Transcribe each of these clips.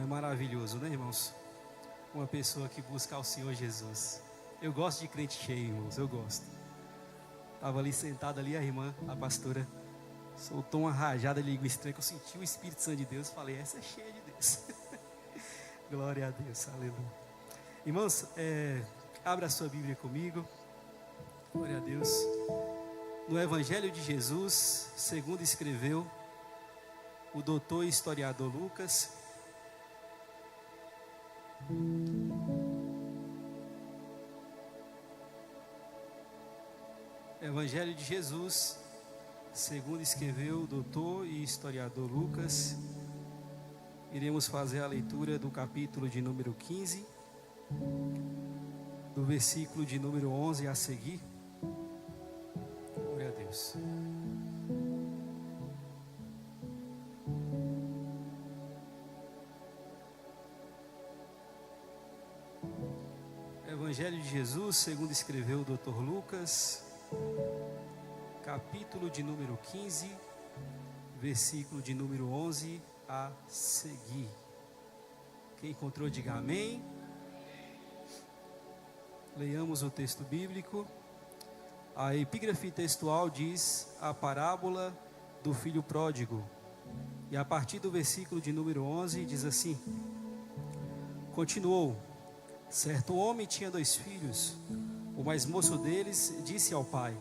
maravilhoso, né, irmãos? Uma pessoa que busca o Senhor Jesus. Eu gosto de crente cheio, irmãos, eu gosto. Estava ali sentada ali, a irmã, a pastora, soltou uma rajada de língua estranha, que eu senti o Espírito Santo de Deus, falei, essa é cheia de Deus. Glória a Deus, aleluia. Irmãos, abra a sua Bíblia comigo. Glória a Deus. No Evangelho de Jesus, segundo escreveu o doutor e historiador Lucas. Evangelho de Jesus, segundo escreveu o doutor e historiador Lucas. Iremos fazer a leitura do capítulo de número 15, do versículo de número 11 a seguir. Glória a Deus. Evangelho de Jesus, segundo escreveu o doutor Lucas, capítulo de número 15, versículo de número 11 a seguir. Quem encontrou, diga amém. Leiamos o texto bíblico. A epígrafe textual diz a parábola do filho pródigo. E a partir do versículo de número 11 diz assim: continuou: certo homem tinha 2 filhos. O mais moço deles disse ao pai: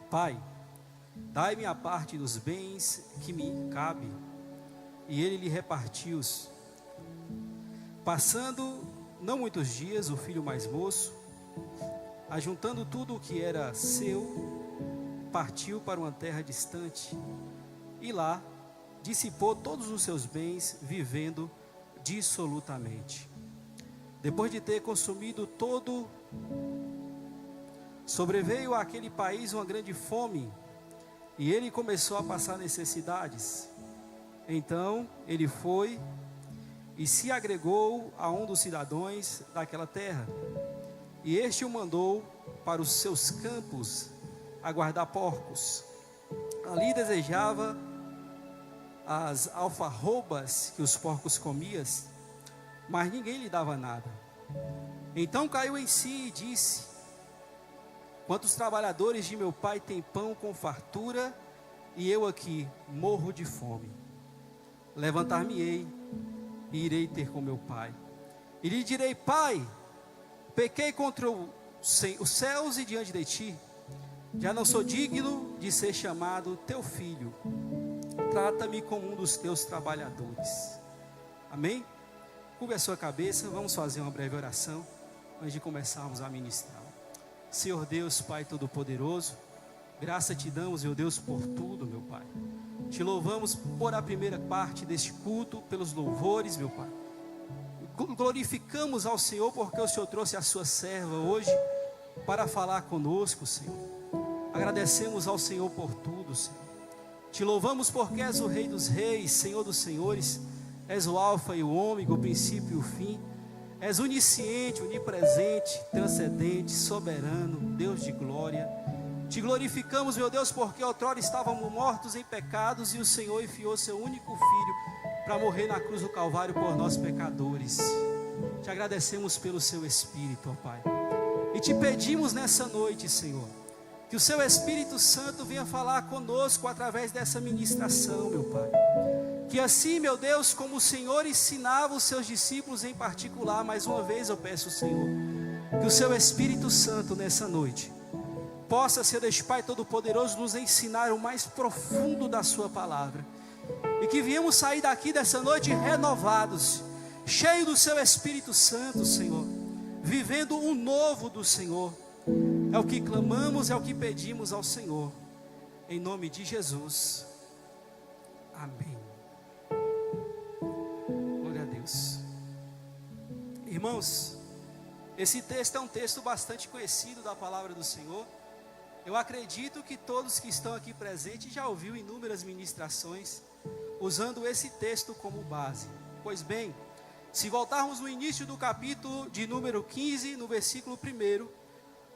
Pai, dai-me a parte dos bens que me cabe. E ele lhe repartiu-os. Passando não muitos dias, o filho mais moço, ajuntando tudo o que era seu, partiu para uma terra distante, e lá dissipou todos os seus bens, vivendo dissolutamente. Depois de ter consumido todo, sobreveio àquele país uma grande fome, e ele começou a passar necessidades. Então ele foi e se agregou a um dos cidadãos daquela terra, e este o mandou para os seus campos a guardar porcos. Ali desejava as alfarrobas que os porcos comiam, mas ninguém lhe dava nada. Então caiu em si e disse: quantos trabalhadores de meu pai têm pão com fartura, e eu aqui morro de fome. Levantar-me-ei e irei ter com meu pai, e lhe direi: Pai, pequei contra os céus e diante de ti, já não sou digno de ser chamado teu filho, trata-me como um dos teus trabalhadores. Amém? Curve a sua cabeça, vamos fazer uma breve oração antes de começarmos a ministrar. Senhor Deus, Pai Todo-Poderoso, graça te damos, meu Deus, por tudo, meu Pai. Te louvamos por a primeira parte deste culto, pelos louvores, meu Pai. Glorificamos ao Senhor porque o Senhor trouxe a sua serva hoje para falar conosco, Senhor. Agradecemos ao Senhor por tudo, Senhor. Te louvamos porque és o Rei dos Reis, Senhor dos Senhores. És o alfa e o ômega, o princípio e o fim. És onisciente, onipresente, transcendente, soberano, Deus de glória. Te glorificamos, meu Deus, porque outrora estávamos mortos em pecados e o Senhor enviou seu único Filho para morrer na cruz do Calvário por nós pecadores. Te agradecemos pelo seu Espírito, ó Pai. E te pedimos nessa noite, Senhor, que o seu Espírito Santo venha falar conosco através dessa ministração, meu Pai. Que assim, meu Deus, como o Senhor ensinava os seus discípulos em particular, mais uma vez eu peço, Senhor, que o seu Espírito Santo nessa noite possa, ser Deus Pai Todo-Poderoso, nos ensinar o mais profundo da sua palavra. E que viemos sair daqui dessa noite renovados, cheios do seu Espírito Santo, Senhor, vivendo o novo do Senhor. É o que clamamos, é o que pedimos ao Senhor, em nome de Jesus, amém. Glória a Deus. Irmãos, esse texto é um texto bastante conhecido da palavra do Senhor. Eu acredito que todos que estão aqui presentes já ouviram inúmeras ministrações usando esse texto como base. Pois bem, se voltarmos no início do capítulo de número 15, no versículo 1,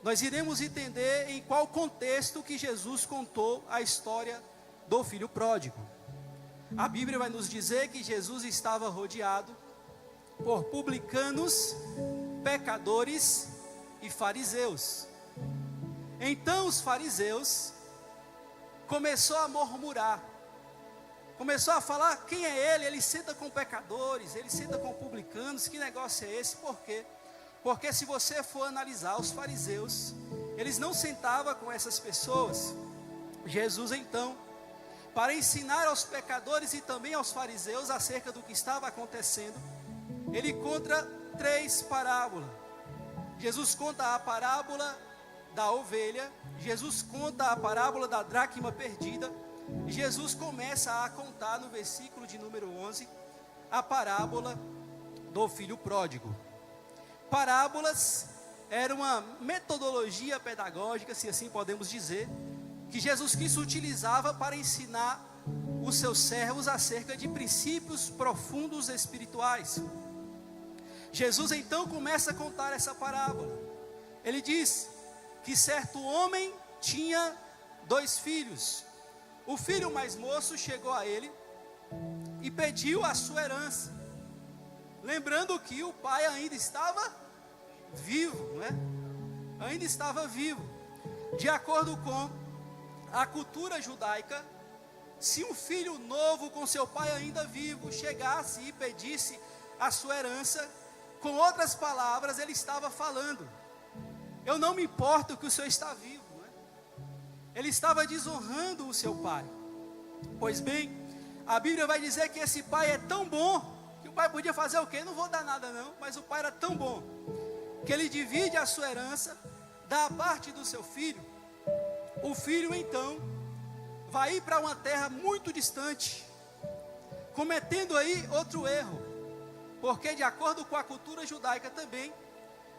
nós iremos entender em qual contexto que Jesus contou a história do filho pródigo. A Bíblia vai nos dizer que Jesus estava rodeado por publicanos, pecadores e fariseus. Então os fariseus começou a murmurar, começou a falar: quem é ele? Ele senta com pecadores, ele senta com publicanos, que negócio é esse? Por quê? Porque se você for analisar os fariseus, eles não sentavam com essas pessoas. Jesus então, para ensinar aos pecadores e também aos fariseus acerca do que estava acontecendo, ele conta 3 parábolas. Jesus conta a parábola da ovelha, Jesus conta a parábola da dracma perdida, e Jesus começa a contar no versículo de número 11, a parábola do filho pródigo. Parábolas era uma metodologia pedagógica, se assim podemos dizer, que Jesus Cristo utilizava para ensinar os seus servos acerca de princípios profundos espirituais. Jesus então começa a contar essa parábola. Ele diz que certo homem tinha 2 filhos. O filho mais moço chegou a ele e pediu a sua herança, lembrando que o pai ainda estava vivo, né? Ainda estava vivo. De acordo com a cultura judaica, se um filho novo com seu pai ainda vivo chegasse e pedisse a sua herança, com outras palavras, ele estava falando: eu não me importo que o senhor está vivo, né? Ele estava desonrando o seu pai. Pois bem, a Bíblia vai dizer que esse pai é tão bom, que o pai podia fazer o quê? Não vou dar nada não, mas o pai era tão bom, que ele divide a sua herança, dá a parte do seu filho. O filho então vai ir para uma terra muito distante, cometendo aí outro erro, porque de acordo com a cultura judaica também,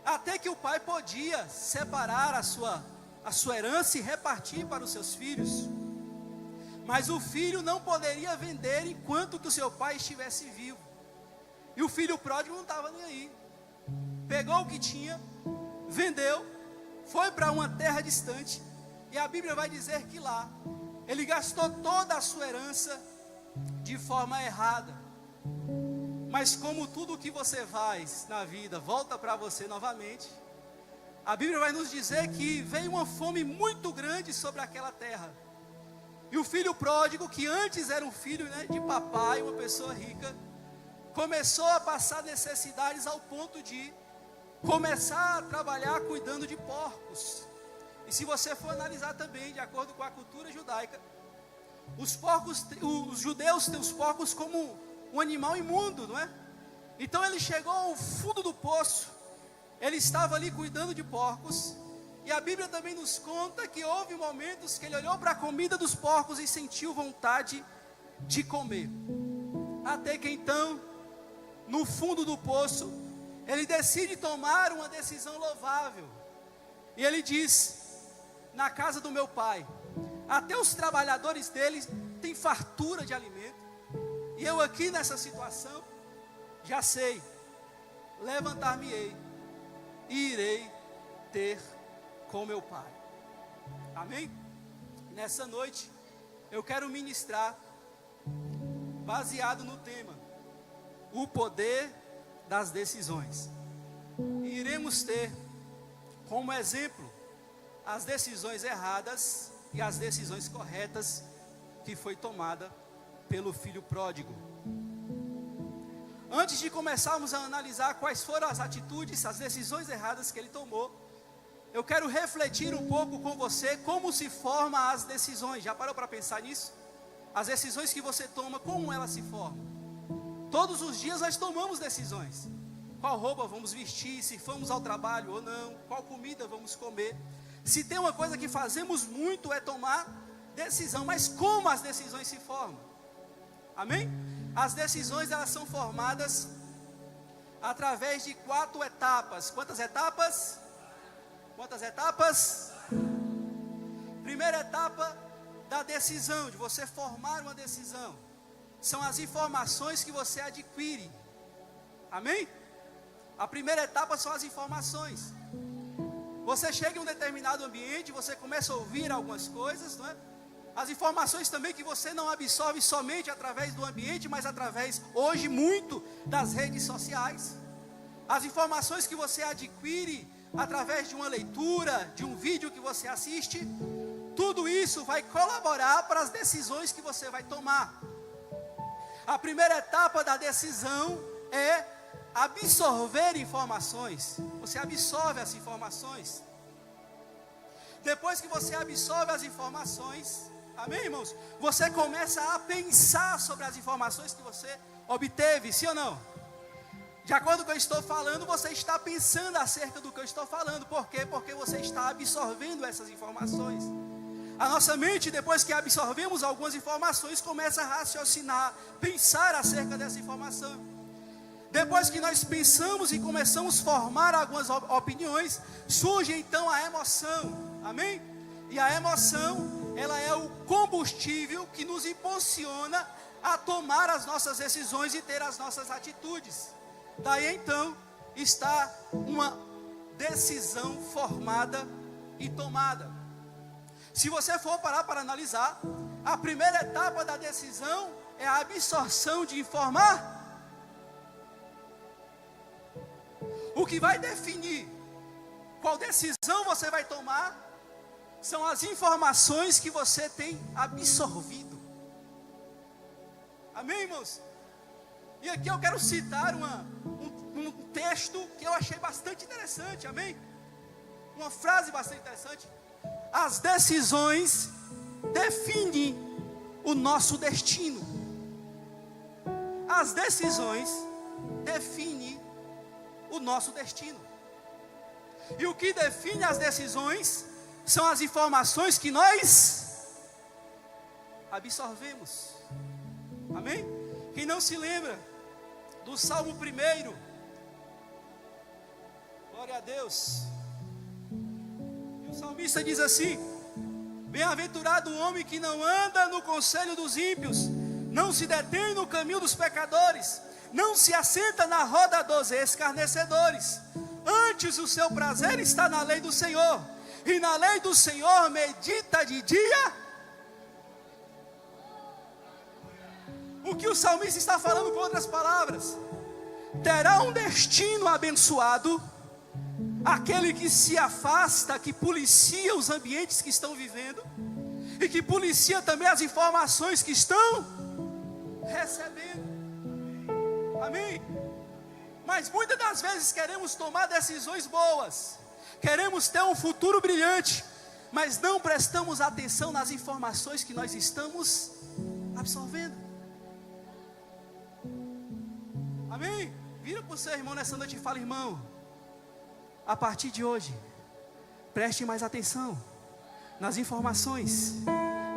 até que o pai podia separar a sua herança e repartir para os seus filhos, mas o filho não poderia vender enquanto que o seu pai estivesse vivo. E o filho pródigo não estava nem aí, pegou o que tinha, vendeu, foi para uma terra distante, e a Bíblia vai dizer que lá ele gastou toda a sua herança de forma errada. Mas como tudo que você faz na vida volta para você novamente, a Bíblia vai nos dizer que veio uma fome muito grande sobre aquela terra. E o filho pródigo, que antes era um filho, né, de papai, uma pessoa rica, começou a passar necessidades ao ponto de começar a trabalhar cuidando de porcos. E se você for analisar também, de acordo com a cultura judaica, os judeus têm os porcos como um animal imundo, não é? Então ele chegou ao fundo do poço, ele estava ali cuidando de porcos, e a Bíblia também nos conta que houve momentos que ele olhou para a comida dos porcos e sentiu vontade de comer. Até que então, no fundo do poço, ele decide tomar uma decisão louvável. E ele diz: na casa do meu pai, até os trabalhadores deles têm fartura de alimento, e eu aqui nessa situação, já sei, levantar-me-ei e irei ter com meu pai. Amém? Nessa noite, eu quero ministrar, baseado no tema, o poder das decisões. E iremos ter como exemplo as decisões erradas e as decisões corretas que foi tomada pelo filho pródigo. Antes de começarmos a analisar quais foram as atitudes, as decisões erradas que ele tomou, eu quero refletir um pouco com você como se formam as decisões. Já parou para pensar nisso? As decisões que você toma, como elas se formam? Todos os dias nós tomamos decisões. Qual roupa vamos vestir, se vamos ao trabalho ou não, qual comida vamos comer. Se tem uma coisa que fazemos muito é tomar decisão, mas como as decisões se formam? Amém? As decisões, elas são formadas através de 4 etapas. Quantas etapas? Quantas etapas? Primeira etapa da decisão, de você formar uma decisão, são as informações que você adquire. Amém? A primeira etapa são as informações. Você chega em um determinado ambiente, você começa a ouvir algumas coisas, não é? As informações também que você não absorve somente através do ambiente, mas através, hoje, muito das redes sociais. As informações que você adquire através de uma leitura, de um vídeo que você assiste, tudo isso vai colaborar para as decisões que você vai tomar. A primeira etapa da decisão é absorver informações. Você absorve as informações. Depois que você absorve as informações, amém, irmãos? Você começa a pensar sobre as informações que você obteve, sim ou não? De acordo com o que eu estou falando, você está pensando acerca do que eu estou falando. Por quê? Porque você está absorvendo essas informações. A nossa mente, depois que absorvemos algumas informações, começa a raciocinar, pensar acerca dessa informação. Depois que nós pensamos e começamos a formar algumas opiniões, surge então a emoção, amém? E a emoção, ela é o combustível que nos impulsiona a tomar as nossas decisões e ter as nossas atitudes. Daí então está uma decisão formada e tomada. Se você for parar para analisar, a primeira etapa da decisão é a absorção de informar. O que vai definir qual decisão você vai tomar são as informações que você tem absorvido. Amém, irmãos? E aqui eu quero citar um texto que eu achei bastante interessante, amém? Uma frase bastante interessante. As decisões definem o nosso destino. As decisões definem o nosso destino. E o que define as decisões são as informações que nós absorvemos. Amém? Quem não se lembra do Salmo 1, glória a Deus, e o salmista diz assim: bem-aventurado o homem que não anda no conselho dos ímpios, não se detém no caminho dos pecadores, não se assenta na roda dos escarnecedores. Antes o seu prazer está na lei do Senhor, e na lei do Senhor medita de dia. O que o salmista está falando, com outras palavras, terá um destino abençoado aquele que se afasta, que policia os ambientes que estão vivendo, e que policia também as informações que estão recebendo. Amém? Mas muitas das vezes queremos tomar decisões boas, queremos ter um futuro brilhante, mas não prestamos atenção nas informações que nós estamos absorvendo. Amém? Vira para o seu irmão nessa noite e fala: irmão, a partir de hoje, preste mais atenção nas informações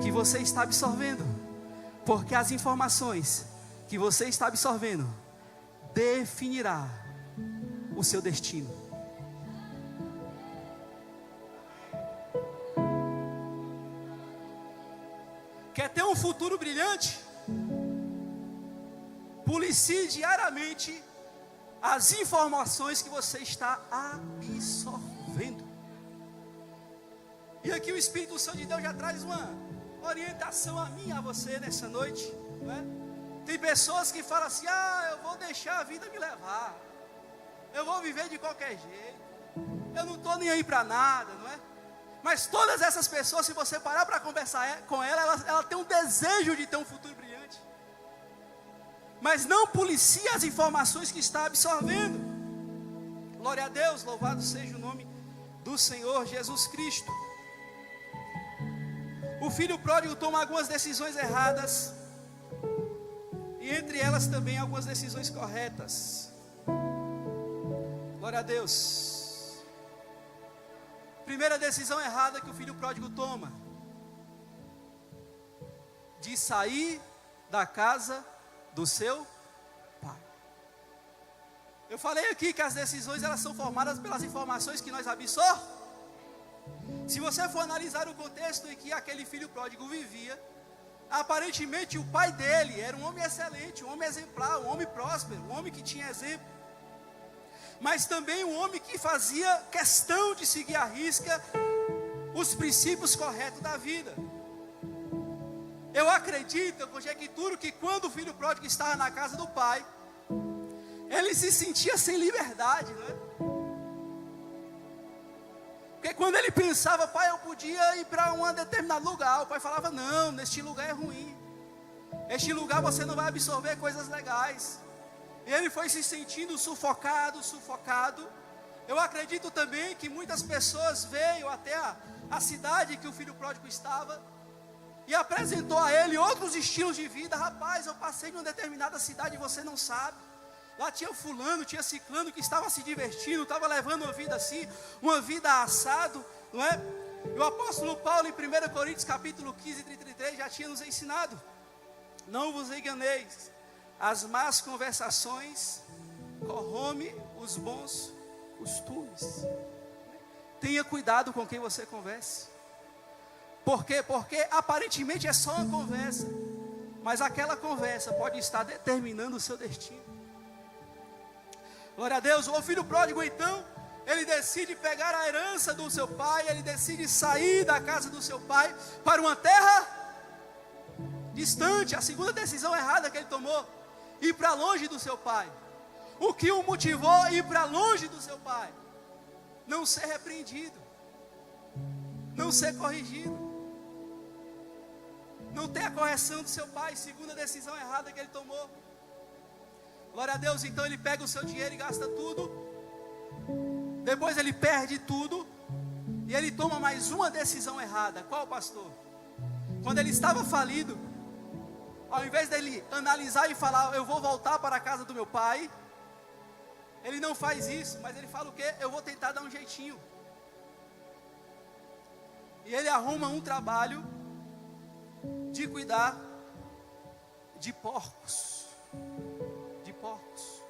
que você está absorvendo, porque as informações que você está absorvendo definirá o seu destino. Quer ter um futuro brilhante? Policie diariamente as informações que você está absorvendo. E aqui o Espírito Santo de Deus já traz uma orientação a mim e a você nessa noite, não é? Tem pessoas que falam assim: eu vou deixar a vida me levar, eu vou viver de qualquer jeito, eu não estou nem aí para nada, não é? Mas todas essas pessoas, se você parar para conversar com ela tem um desejo de ter um futuro brilhante, mas não policia as informações que está absorvendo. Glória a Deus, louvado seja o nome do Senhor Jesus Cristo. O filho pródigo toma algumas decisões erradas, e entre elas também algumas decisões corretas. Glória a Deus. Primeira decisão errada que o filho pródigo toma: de sair da casa do seu pai. Eu falei aqui que as decisões, elas são formadas pelas informações que nós absorvemos. Se você for analisar o contexto em que aquele filho pródigo vivia, aparentemente o pai dele era um homem excelente, um homem exemplar, um homem próspero, um homem que tinha exemplo, mas também um homem que fazia questão de seguir à risca os princípios corretos da vida. Eu acredito, eu conjecturo que quando o filho pródigo estava na casa do pai, ele se sentia sem liberdade, não é? Porque quando ele pensava, pai, eu podia ir para um determinado lugar, o pai falava, não, neste lugar é ruim, este lugar você não vai absorver coisas legais. E ele foi se sentindo sufocado. Eu acredito também que muitas pessoas veio até a cidade que o filho pródigo estava e apresentou a ele outros estilos de vida. Rapaz, eu passei em uma determinada cidade e você não sabe. Lá tinha fulano, tinha ciclano que estava se divertindo, estava levando uma vida assim, uma vida assado, não é? E o apóstolo Paulo em 1 Coríntios capítulo 15, 33 já tinha nos ensinado: não vos enganeis, as más conversações corrompem os bons costumes. Tenha cuidado com quem você converse. Por quê? Porque aparentemente é só uma conversa, mas aquela conversa pode estar determinando o seu destino. Glória a Deus. O filho pródigo então, ele decide pegar a herança do seu pai, ele decide sair da casa do seu pai para uma terra distante. A segunda decisão errada que ele tomou, ir para longe do seu pai. O que o motivou a ir para longe do seu pai? Não ser repreendido, não ser corrigido, não ter a correção do seu pai. Segunda decisão errada que ele tomou. Glória a Deus. Então ele pega o seu dinheiro e gasta tudo. Depois ele perde tudo. E ele toma mais uma decisão errada. Qual, pastor? Quando ele estava falido, ao invés dele analisar e falar, eu vou voltar para a casa do meu pai, ele não faz isso, mas ele fala o quê? Eu vou tentar dar um jeitinho. E ele arruma um trabalho de cuidar de porcos. De porcos.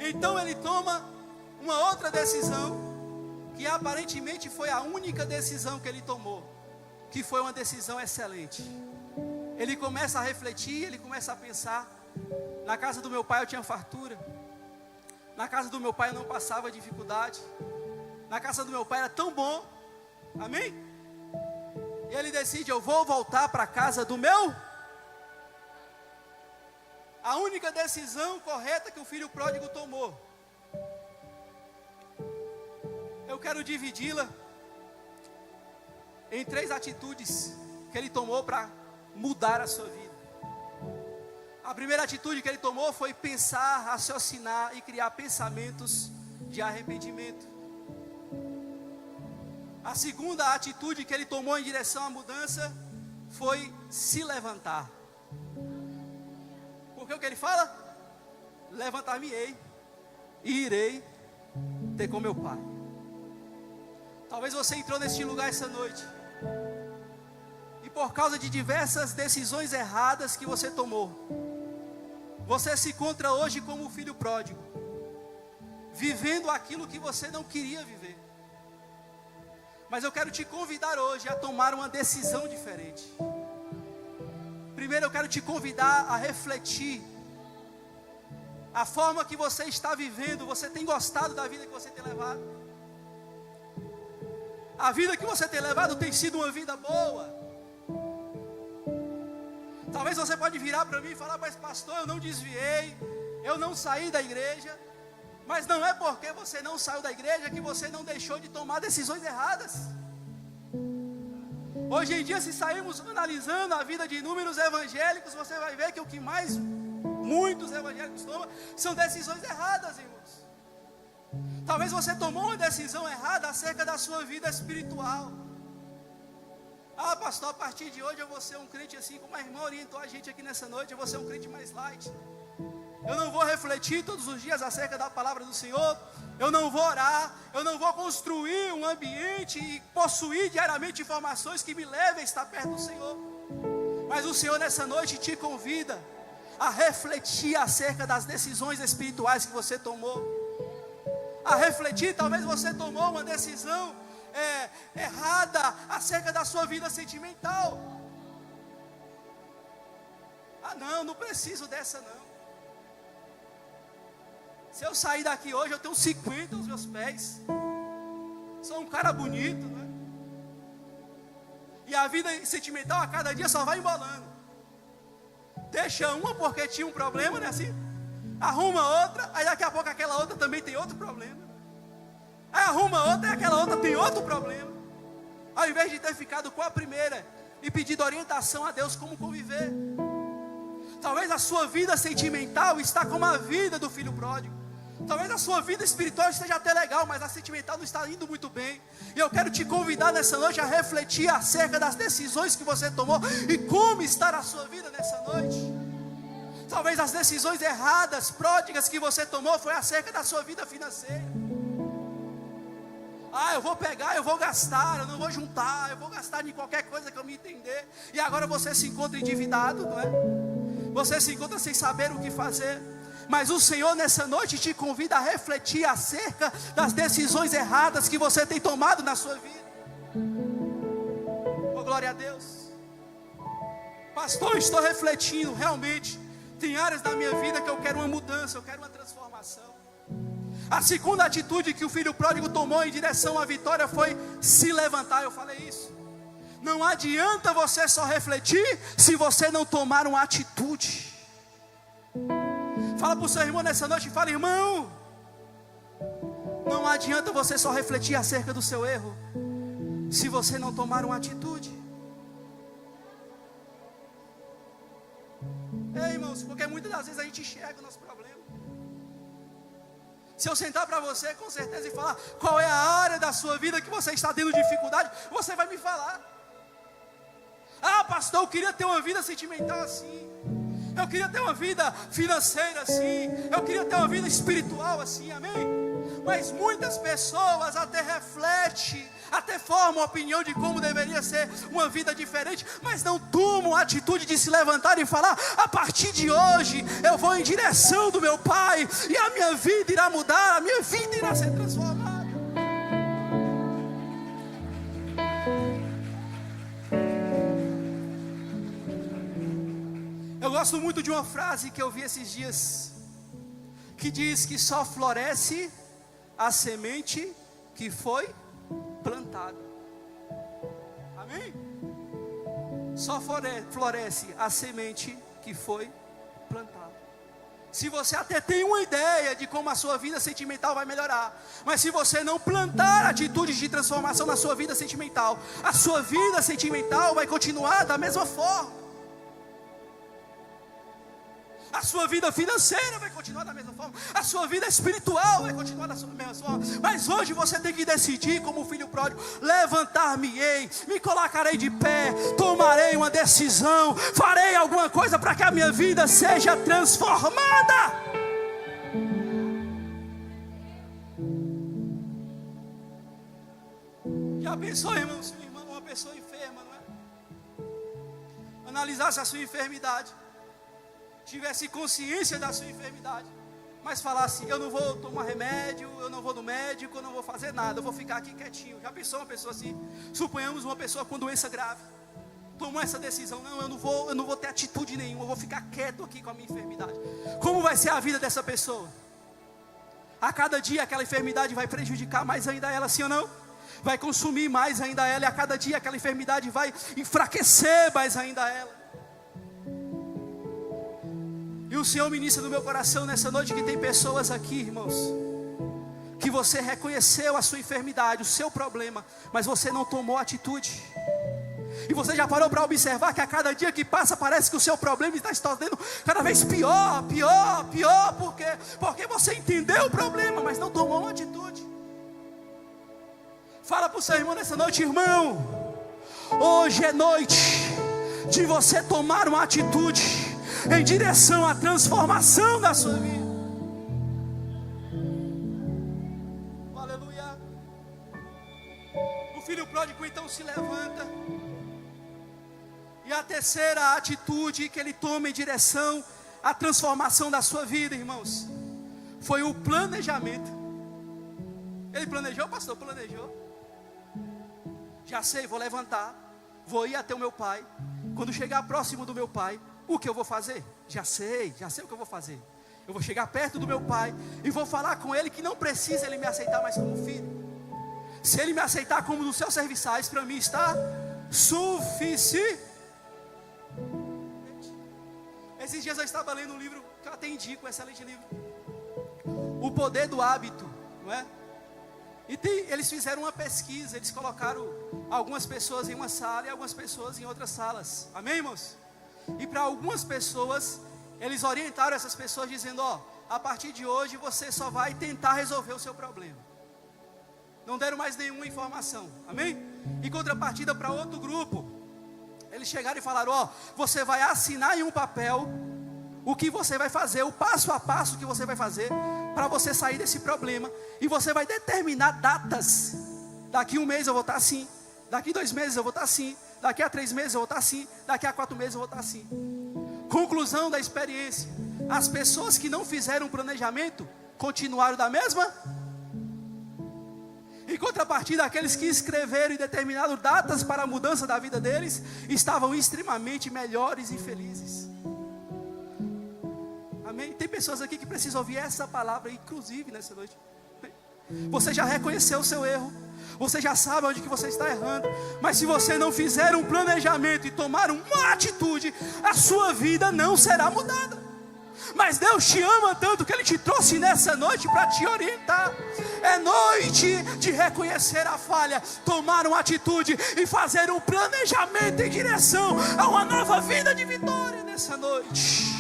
Então ele toma uma outra decisão, que aparentemente foi a única decisão que ele tomou, que foi uma decisão excelente. Ele começa a refletir, ele começa a pensar: na casa do meu pai eu tinha fartura, na casa do meu pai eu não passava dificuldade, na casa do meu pai era tão bom, amém? E ele decide, eu vou voltar para a casa do meu. A única decisão correta que o filho pródigo tomou, eu quero dividi-la em 3 atitudes que ele tomou para mudar a sua vida. A primeira atitude que ele tomou foi pensar, raciocinar e criar pensamentos de arrependimento. A segunda atitude que ele tomou em direção à mudança foi se levantar. Porque o que ele fala? Levantar-me-ei e irei ter com meu pai. Talvez você entrou neste lugar essa noite e por causa de diversas decisões erradas que você tomou, você se encontra hoje como o filho pródigo, vivendo aquilo que você não queria viver. Mas eu quero te convidar hoje a tomar uma decisão diferente. Primeiro eu quero te convidar a refletir. A forma que você está vivendo, você tem gostado da vida que você tem levado? A vida que você tem levado tem sido uma vida boa? Talvez você pode virar para mim e falar, mas pastor, eu não desviei, eu não saí da igreja. Mas não é porque você não saiu da igreja que você não deixou de tomar decisões erradas. Hoje em dia, se sairmos analisando a vida de inúmeros evangélicos, você vai ver que o que mais muitos evangélicos tomam são decisões erradas, irmãos. Talvez você tomou uma decisão errada acerca da sua vida espiritual. Ah, pastor, a partir de hoje eu vou ser um crente assim, como a irmã orientou a gente aqui nessa noite, eu vou ser um crente mais light. Eu não vou refletir todos os dias acerca da palavra do Senhor. Eu não vou orar. Eu não vou construir um ambiente e possuir diariamente informações que me levem a estar perto do Senhor. Mas o Senhor nessa noite te convida a refletir acerca das decisões espirituais que você tomou. A refletir, talvez você tomou uma decisão errada acerca da sua vida sentimental. Ah não, não preciso dessa não. Se eu sair daqui hoje, eu tenho 50 aos meus pés. Sou um cara bonito, né? E a vida sentimental a cada dia só vai embolando. Deixa uma porque tinha um problema, não é assim? Arruma outra, aí daqui a pouco aquela outra também tem outro problema. Aí arruma outra e aquela outra tem outro problema. Ao invés de ter ficado com a primeira e pedido orientação a Deus como conviver. Talvez a sua vida sentimental está como a vida do filho pródigo. Talvez a sua vida espiritual esteja até legal, mas a sentimental não está indo muito bem. E eu quero te convidar nessa noite a refletir acerca das decisões que você tomou e como está a sua vida nessa noite. Talvez as decisões erradas, pródigas que você tomou foi acerca da sua vida financeira. Eu vou pegar, eu vou gastar, eu não vou juntar, eu vou gastar em qualquer coisa que eu me entender. E agora você se encontra endividado, não é? Você se encontra sem saber o que fazer. Mas o Senhor nessa noite te convida a refletir acerca das decisões erradas que você tem tomado na sua vida. Oh, glória a Deus. Pastor, estou refletindo, realmente tem áreas da minha vida que eu quero uma mudança, eu quero uma transformação. A segunda atitude que o filho pródigo tomou em direção à vitória foi se levantar. Eu falei isso. Não adianta você só refletir se você não tomar uma atitude. Fala para o seu irmão nessa noite e fala: irmão, não adianta você só refletir acerca do seu erro se você não tomar uma atitude. Irmãos, porque muitas das vezes a gente enxerga o nosso problema. Se eu sentar para você com certeza e falar qual é a área da sua vida que você está tendo dificuldade, você vai me falar: pastor, eu queria ter uma vida sentimental assim, eu queria ter uma vida financeira assim, eu queria ter uma vida espiritual assim, amém? Mas muitas pessoas até refletem, até formam opinião de como deveria ser uma vida diferente, mas não tomam a atitude de se levantar e falar: a partir de hoje eu vou em direção do meu Pai, e a minha vida irá mudar, a minha vida irá ser transformada. Eu gosto muito de uma frase que eu vi esses dias, que diz que só floresce a semente que foi plantada. Amém? Só floresce a semente que foi plantada. Se você até tem uma ideia de como a sua vida sentimental vai melhorar, mas se você não plantar atitudes de transformação na sua vida sentimental, a sua vida sentimental vai continuar da mesma forma. A sua vida financeira vai continuar da mesma forma. A sua vida espiritual vai continuar da mesma forma. Mas hoje você tem que decidir, como o filho pródigo: levantar-me-ei, me colocarei de pé, tomarei uma decisão, farei alguma coisa para que a minha vida seja transformada. Já pensou, irmão, se uma pessoa enferma, não é? Analisasse a sua enfermidade, tivesse consciência da sua enfermidade, mas falasse: eu não vou tomar remédio, eu não vou no médico, eu não vou fazer nada, eu vou ficar aqui quietinho. Já pensou uma pessoa assim? Suponhamos uma pessoa com doença grave, tomou essa decisão: não, eu não vou ter atitude nenhuma, eu vou ficar quieto aqui com a minha enfermidade. Como vai ser a vida dessa pessoa? A cada dia aquela enfermidade vai prejudicar mais ainda ela, sim ou não? Vai consumir mais ainda ela, e a cada dia aquela enfermidade vai enfraquecer mais ainda ela. E o Senhor ministra no meu coração nessa noite que tem pessoas aqui, irmãos, que você reconheceu a sua enfermidade, o seu problema, mas você não tomou atitude. E você já parou para observar que a cada dia que passa parece que o seu problema está se tornando cada vez pior, pior, pior. Por quê? Porque você entendeu o problema, mas não tomou uma atitude. Fala para o seu irmão nessa noite: irmão, hoje é noite de você tomar uma atitude em direção à transformação da sua vida. Aleluia. O filho pródigo então se levanta, e a terceira atitude que ele toma em direção à transformação da sua vida, irmãos, foi o planejamento. Ele planejou, pastor? Planejou. Já sei, vou levantar, vou ir até o meu pai. Quando chegar próximo do meu pai, o que eu vou fazer? Já sei o que eu vou fazer. Eu vou chegar perto do meu pai e vou falar com ele que não precisa ele me aceitar mais como filho. Se ele me aceitar como um dos seus serviçais, para mim está suficiente. Esses dias eu estava lendo um livro que eu até indico, um excelente livro, O Poder do Hábito, não é? E eles fizeram uma pesquisa, eles colocaram algumas pessoas em uma sala e algumas pessoas em outras salas, amém, irmãos? E para algumas pessoas, eles orientaram essas pessoas dizendo, ó, a partir de hoje você só vai tentar resolver o seu problema. Não deram mais nenhuma informação, amém? Em contrapartida, para outro grupo, eles chegaram e falaram, ó, você vai assinar em um papel o que você vai fazer, o passo a passo que você vai fazer para você sair desse problema. E você vai determinar datas. Daqui 1 mês eu vou estar assim, daqui 2 meses eu vou estar assim, daqui a 3 meses eu vou estar assim, daqui a 4 meses eu vou estar assim. Conclusão da experiência: as pessoas que não fizeram planejamento continuaram da mesma. Em contrapartida, aqueles que escreveram e determinaram datas para a mudança da vida deles estavam extremamente melhores e felizes. Amém? Tem pessoas aqui que precisam ouvir essa palavra, inclusive nessa noite. Você já reconheceu o seu erro, você já sabe onde que você está errando, mas se você não fizer um planejamento e tomar uma atitude, a sua vida não será mudada. Mas Deus te ama tanto que Ele te trouxe nessa noite para te orientar. É noite de reconhecer a falha, tomar uma atitude e fazer um planejamento em direção a uma nova vida de vitória nessa noite.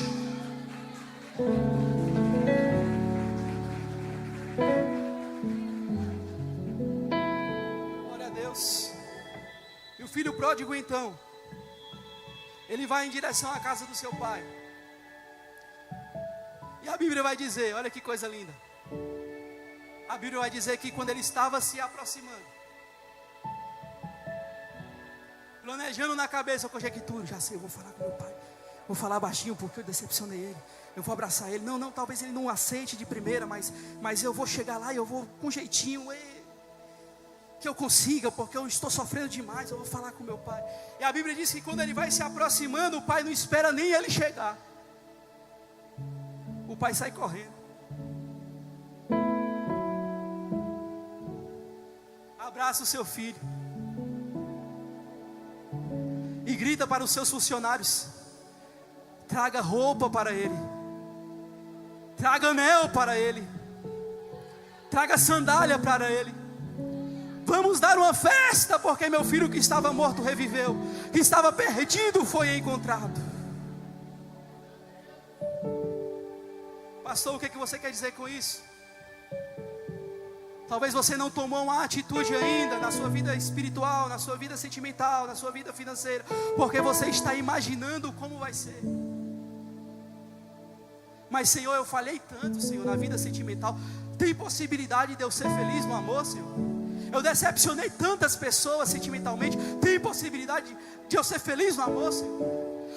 Glória a Deus. E o filho pródigo então, ele vai em direção à casa do seu pai. E a Bíblia vai dizer, olha que coisa linda. A Bíblia vai dizer que quando ele estava se aproximando, planejando na cabeça, conjectura, já sei, eu vou falar com meu pai, vou falar baixinho porque eu decepcionei ele, eu vou abraçar ele, não, talvez ele não aceite de primeira, mas eu vou chegar lá e eu vou com jeitinho, que eu consiga, porque eu estou sofrendo demais, eu vou falar com meu pai. E a Bíblia diz que quando ele vai se aproximando, o pai não espera nem ele chegar. O pai sai correndo, abraça o seu filho e grita para os seus funcionários: traga roupa para ele, traga anel para ele, traga sandália para ele. Vamos dar uma festa, porque meu filho que estava morto reviveu, que estava perdido foi encontrado. Pastor, o que você quer dizer com isso? Talvez você não tomou uma atitude ainda na sua vida espiritual, na sua vida sentimental, na sua vida financeira, porque você está imaginando como vai ser. Mas Senhor, eu falhei tanto, Senhor, na vida sentimental. Tem possibilidade de eu ser feliz no amor, Senhor? Eu decepcionei tantas pessoas sentimentalmente. Tem possibilidade de eu ser feliz no amor, Senhor?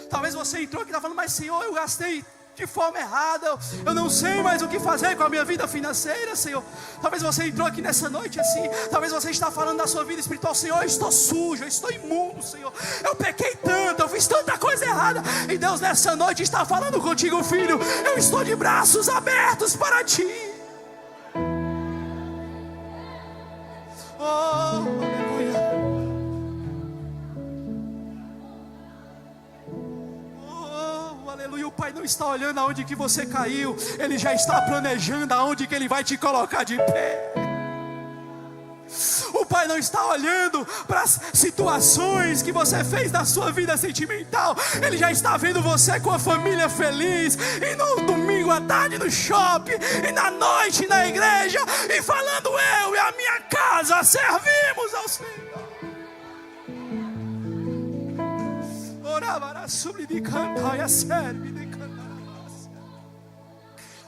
Talvez você entrou aqui e está falando, mas Senhor, eu gastei de forma errada, eu não sei mais o que fazer com a minha vida financeira, Senhor. Talvez você entrou aqui nessa noite assim, talvez você está falando da sua vida espiritual: Senhor, eu estou sujo, eu estou imundo, Senhor, eu pequei tanto, eu fiz tanta coisa errada. E Deus nessa noite está falando contigo: filho, eu estou de braços abertos para ti. Oh, aleluia. Aleluia, o Pai não está olhando aonde que você caiu, Ele já está planejando aonde que Ele vai te colocar de pé. O Pai não está olhando para as situações que você fez na sua vida sentimental, Ele já está vendo você com a família feliz, e no domingo à tarde no shopping, e na noite na igreja, e falando: eu e a minha casa servimos ao Senhor.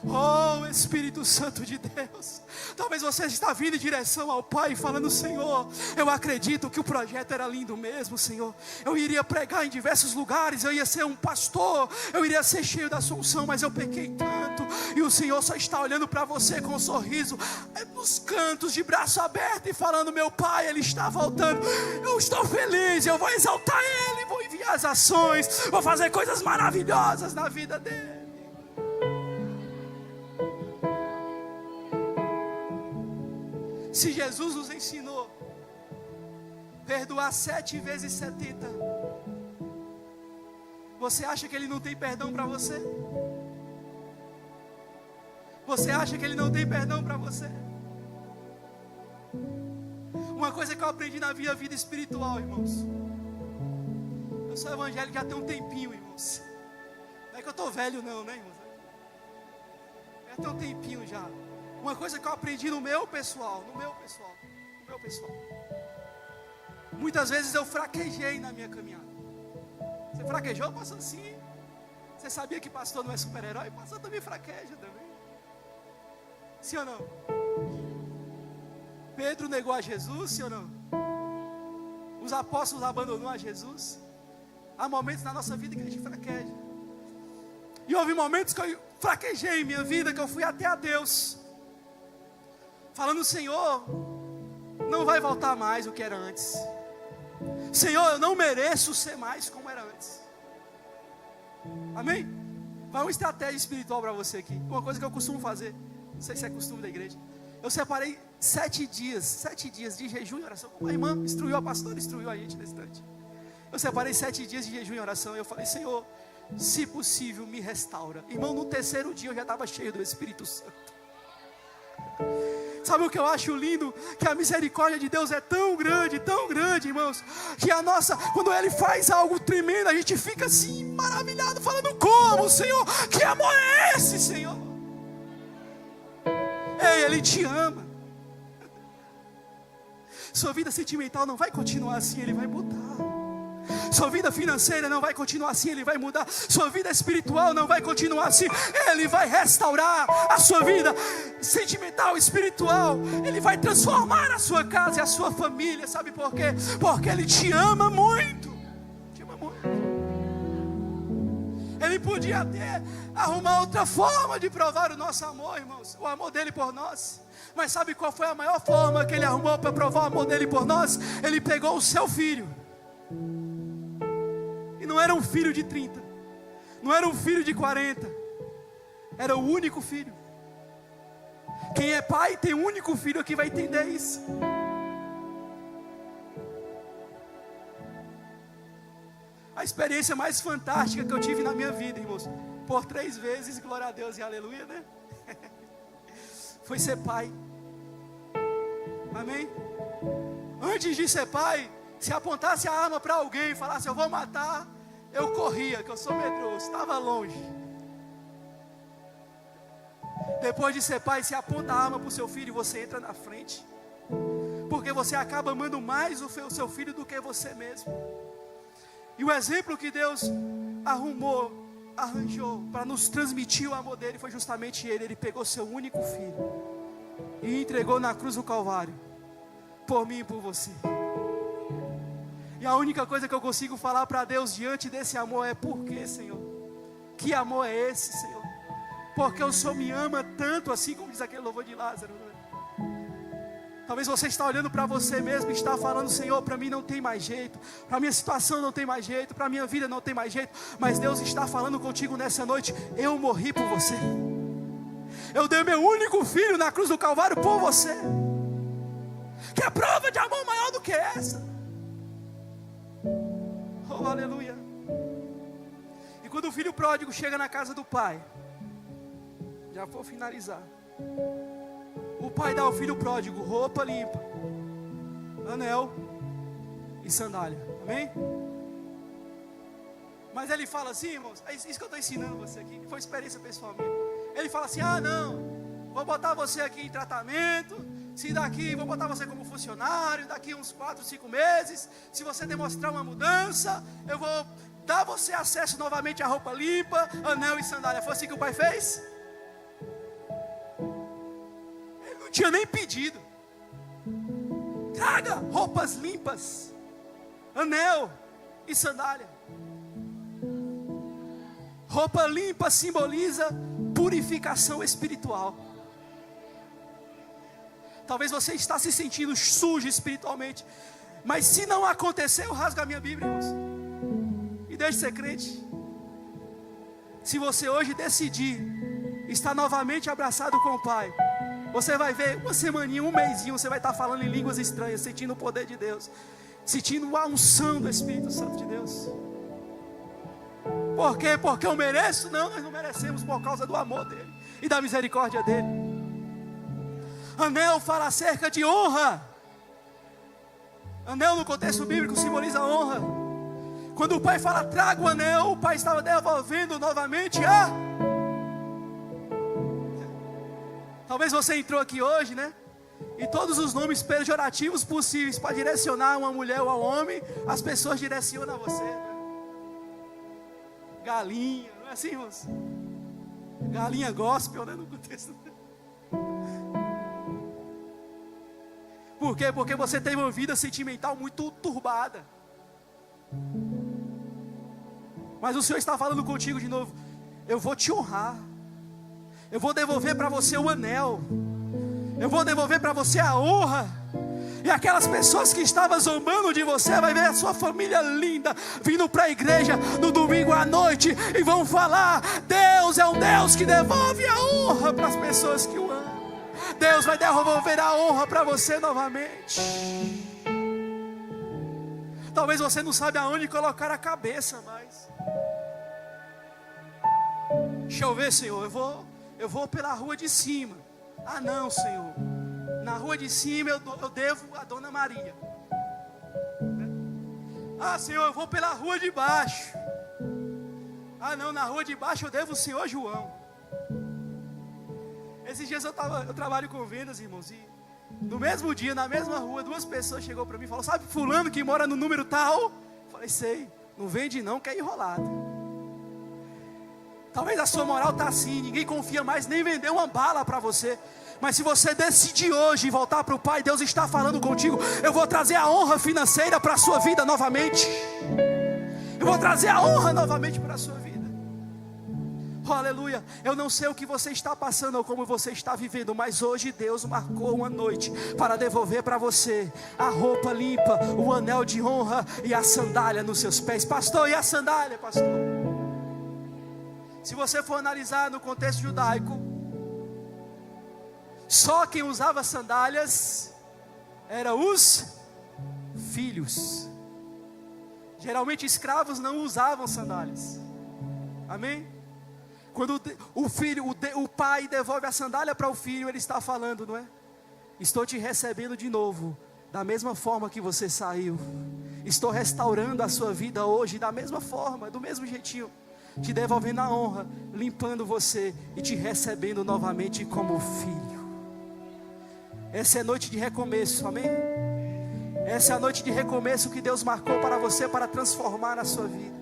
Oh, Espírito Santo de Deus, talvez você está vindo em direção ao Pai falando: Senhor, eu acredito que o projeto era lindo mesmo, Senhor. Eu iria pregar em diversos lugares, eu ia ser um pastor, eu iria ser cheio da sua unção, mas eu pequei tanto. E o Senhor só está olhando para você com um sorriso nos cantos, de braço aberto, e falando: meu Pai, Ele está voltando. Eu estou feliz, eu vou exaltar Ele, vou enviar as ações, vou fazer coisas maravilhosas na vida dele. Se Jesus nos ensinou perdoar 7 vezes 70. Você acha que Ele não tem perdão para você? Você acha que Ele não tem perdão para você? Uma coisa que eu aprendi na minha vida espiritual, irmãos. Eu sou evangélico já tem um tempinho, irmãos. Não é que eu estou velho não, né, irmãos? Já tem um tempinho já. Uma coisa que eu aprendi no meu pessoal. Muitas vezes eu fraquejei na minha caminhada. Você fraquejou, pastor? Sim. Você sabia que pastor não é super-herói? Pastor também fraqueja também. Sim ou não? Pedro negou a Jesus, sim ou não? Os apóstolos abandonou a Jesus. Há momentos na nossa vida que a gente fraqueja. E houve momentos que eu fraquejei em minha vida, que eu fui até a Deus, falando: Senhor, não vai voltar mais o que era antes. Senhor, eu não mereço ser mais como era antes. Amém? Vai uma estratégia espiritual para você aqui. Uma coisa que eu costumo fazer, não sei se é costume da igreja. Eu separei 7 dias de jejum e oração. Como a irmã instruiu, a pastora instruiu a gente nesse instante. Eu separei 7 dias de jejum e oração. E eu falei: Senhor, se possível, me restaura. Irmão, no 3º dia eu já estava cheio do Espírito Santo. Sabe o que eu acho lindo? Que a misericórdia de Deus é tão grande, irmãos, que quando Ele faz algo tremendo, a gente fica assim, maravilhado, falando: como, Senhor? Que amor é esse, Senhor? Ei, Ele te ama. Sua vida sentimental não vai continuar assim, Ele vai mudar. Sua vida financeira não vai continuar assim, Ele vai mudar. Sua vida espiritual não vai continuar assim, Ele vai restaurar a sua vida sentimental, espiritual. Ele vai transformar a sua casa e a sua família. Sabe por quê? Porque Ele te ama muito. Te ama muito. Ele podia até arrumar outra forma de provar o nosso amor, irmãos, o amor dele por nós. Mas sabe qual foi a maior forma que Ele arrumou para provar o amor dele por nós? Ele pegou o seu filho. Não era um filho de 30, não era um filho de 40, era o único filho. Quem é pai tem um único filho que vai entender isso. A experiência mais fantástica que eu tive na minha vida, irmãos, por 3 vezes, glória a Deus e aleluia, né? Foi ser pai. Amém? Antes de ser pai, se apontasse a arma para alguém e falasse: eu vou matar, eu corria, que eu sou medroso, estava longe. Depois de ser pai, se aponta a arma para o seu filho e você entra na frente, porque você acaba amando mais o seu filho do que você mesmo. E o exemplo que Deus arranjou para nos transmitir o amor dele foi justamente ele. Ele pegou seu único filho e entregou na cruz do Calvário, por mim e por você. E a única coisa que eu consigo falar para Deus diante desse amor é: por que, Senhor? Que amor é esse, Senhor? Porque o Senhor me ama tanto, assim como diz aquele louvor de Lázaro, né? Talvez você está olhando para você mesmo e está falando: Senhor, para mim não tem mais jeito, para minha situação não tem mais jeito, para minha vida não tem mais jeito. Mas Deus está falando contigo nessa noite: eu morri por você. Eu dei meu único filho na cruz do Calvário por você. Que é prova de amor maior do que essa? Oh, aleluia. E quando o filho pródigo chega na casa do pai, já vou finalizar, o pai dá ao filho pródigo roupa limpa, anel e sandália. Amém? Mas ele fala assim, irmãos, é isso que eu estou ensinando você aqui, que foi experiência pessoal minha. Ele fala assim: ah, não, vou botar você aqui em tratamento. Se daqui, vou botar você como funcionário, daqui uns 4, 5 meses, se você demonstrar uma mudança, eu vou dar você acesso novamente à roupa limpa, anel e sandália. Foi assim que o pai fez? Ele não tinha nem pedido. Traga roupas limpas, anel e sandália. Roupa limpa simboliza purificação espiritual. Talvez você está se sentindo sujo espiritualmente, mas se não acontecer, eu rasgo a minha Bíblia, irmãos, e deixe de ser crente. Se você hoje decidir estar novamente abraçado com o Pai, você vai ver uma semaninha, um mesinho, você vai estar falando em línguas estranhas, sentindo o poder de Deus. sentindo a unção do Espírito Santo de Deus. Por quê? Porque eu mereço? Não, nós não merecemos, por causa do amor dele e da misericórdia dele. Anel fala acerca de honra. Anel no contexto bíblico simboliza honra. Quando o pai fala traga o anel, o pai estava devolvendo novamente a... Talvez você entrou aqui hoje, né? E todos os nomes pejorativos possíveis para direcionar uma mulher ou um homem, as pessoas direcionam a você, né? Galinha, não é assim, moço? Galinha gospel, né? No contexto. Por quê? Porque você teve uma vida sentimental muito turbada. Mas o Senhor está falando contigo de novo. Eu vou te honrar. Eu vou devolver para você o anel. Eu vou devolver para você a honra. E aquelas pessoas que estavam zombando de você, vai ver a sua família linda vindo para a igreja no domingo à noite e vão falar: Deus é um Deus que devolve a honra para as pessoas que o amam. Deus vai devolver a honra para você novamente. Talvez você não sabe aonde colocar a cabeça mais. Deixa eu ver, Senhor, eu vou pela rua de cima. Ah não, Senhor, na rua de cima eu devo a Dona Maria. Ah, Senhor, eu vou pela rua de baixo. Ah não, na rua de baixo eu devo o Senhor João. Esses dias eu trabalho com vendas, irmãos, e no mesmo dia, na mesma rua, 2 pessoas chegou para mim e falaram: sabe fulano que mora no número tal? Eu falei: sei, não vende não, que é enrolado. Talvez a sua moral está assim, ninguém confia mais, nem vender uma bala para você. Mas se você decidir hoje voltar para o Pai, Deus está falando contigo: eu vou trazer a honra financeira para a sua vida novamente. Eu vou trazer a honra novamente para a sua vida. Oh, aleluia. Eu não sei o que você está passando ou como você está vivendo, mas hoje Deus marcou uma noite para devolver para você a roupa limpa, o anel de honra e a sandália nos seus pés. Pastor, e a sandália, pastor? Se você for analisar no contexto judaico, só quem usava sandálias eram os filhos. Geralmente escravos não usavam sandálias. Amém? Quando o pai devolve a sandália para o filho, ele está falando, não é? Estou te recebendo de novo, da mesma forma que você saiu. Estou restaurando a sua vida hoje da mesma forma, do mesmo jeitinho. Te devolvendo a honra, limpando você e te recebendo novamente como filho. Essa é noite de recomeço, amém? Essa é a noite de recomeço que Deus marcou para você, para transformar a sua vida.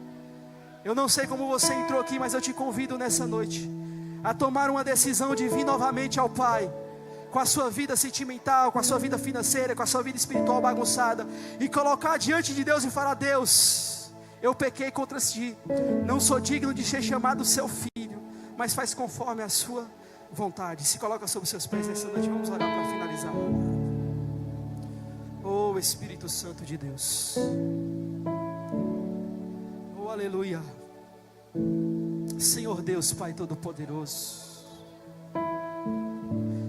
Eu não sei como você entrou aqui, mas eu te convido nessa noite a tomar uma decisão de vir novamente ao Pai, com a sua vida sentimental, com a sua vida financeira, com a sua vida espiritual bagunçada, e colocar diante de Deus e falar: Deus, eu pequei contra ti, não sou digno de ser chamado seu filho, mas faz conforme a sua vontade. Se coloca sobre os seus pés nessa noite, vamos orar para finalizar. Oh Espírito Santo de Deus, oh aleluia. Senhor Deus, Pai Todo-Poderoso,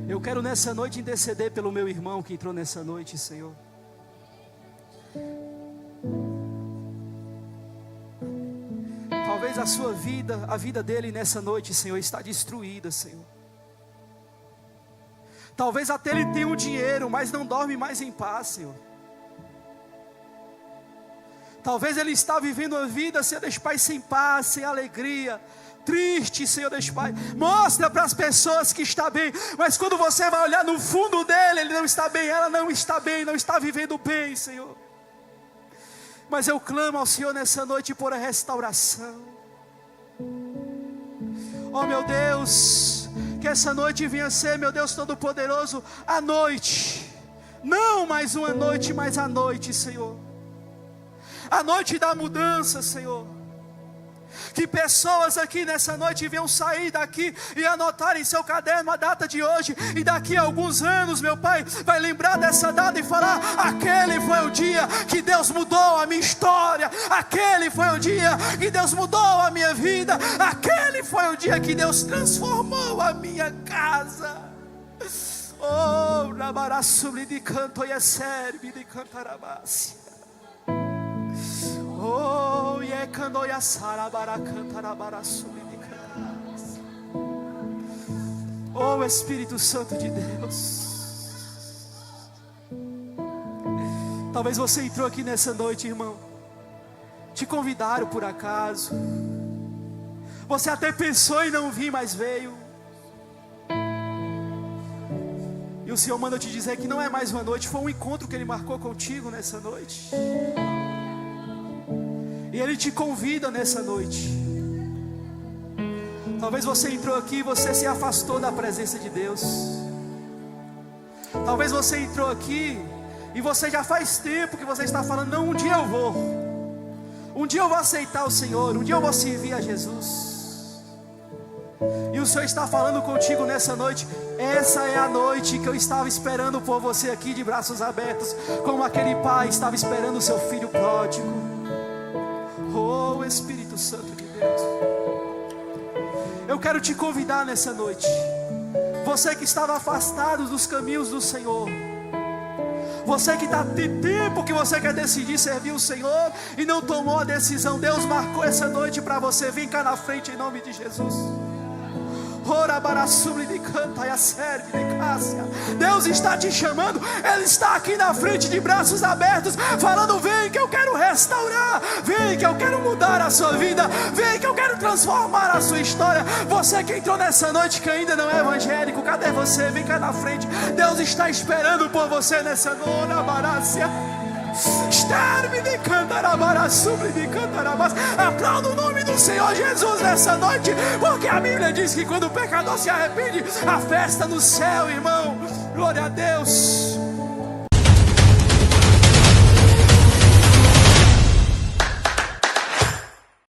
eu quero nessa noite interceder pelo meu irmão que entrou nessa noite, Senhor. Talvez a sua vida, a vida dele nessa noite, Senhor, está destruída, Senhor. Talvez até ele tenha o dinheiro, mas não dorme mais em paz, Senhor. Talvez ele está vivendo uma vida, Senhor Deus Pai, sem paz, sem alegria, triste, Senhor Deus Pai. Mostra para as pessoas que está bem, mas quando você vai olhar no fundo dele, ele não está bem, ela não está bem, não está vivendo bem, Senhor. Mas eu clamo ao Senhor nessa noite por a restauração. Oh meu Deus, que essa noite venha ser, meu Deus Todo-Poderoso, a noite, não mais uma noite, mas a noite, Senhor, a noite da mudança, Senhor. Que pessoas aqui nessa noite venham sair daqui e anotar em seu caderno a data de hoje, e daqui a alguns anos, meu Pai, vai lembrar dessa data e falar: aquele foi o dia que Deus mudou a minha história, aquele foi o dia que Deus mudou a minha vida, aquele foi o dia que Deus transformou a minha casa. Oh, Rabarassubli de canto e é sério de cantarabácia. Oh, yekandoya sarabara cantarabara sulidicanas. Oh, Espírito Santo de Deus. Talvez você entrou aqui nessa noite, irmão. Te convidaram por acaso. Você até pensou em não vir, mas veio. E o Senhor manda eu te dizer que não é mais uma noite, foi um encontro que Ele marcou contigo nessa noite. E Ele te convida nessa noite. Talvez você entrou aqui e você se afastou da presença de Deus. Talvez você entrou aqui e você já faz tempo que você está falando: não, um dia eu vou. Um dia eu vou aceitar o Senhor, um dia eu vou servir a Jesus. E o Senhor está falando contigo nessa noite: essa é a noite que eu estava esperando por você aqui de braços abertos, como aquele pai estava esperando o seu filho pródigo. Oh, Espírito Santo de Deus, eu quero te convidar nessa noite. Você que estava afastado dos caminhos do Senhor, você que está de tempo que você quer decidir servir o Senhor e não tomou a decisão, Deus marcou essa noite para você. Vem cá na frente em nome de Jesus. Deus está te chamando. Ele está aqui na frente de braços abertos, falando: vem que eu quero restaurar, vem que eu quero mudar a sua vida, vem que eu quero transformar a sua história. Você que entrou nessa noite que ainda não é evangélico, cadê você? Vem cá na frente. Deus está esperando por você nessa noite. Aplauda o nome do Senhor Jesus nessa noite, porque a Bíblia diz que quando o pecador se arrepende, há festa no céu, irmão. Glória a Deus.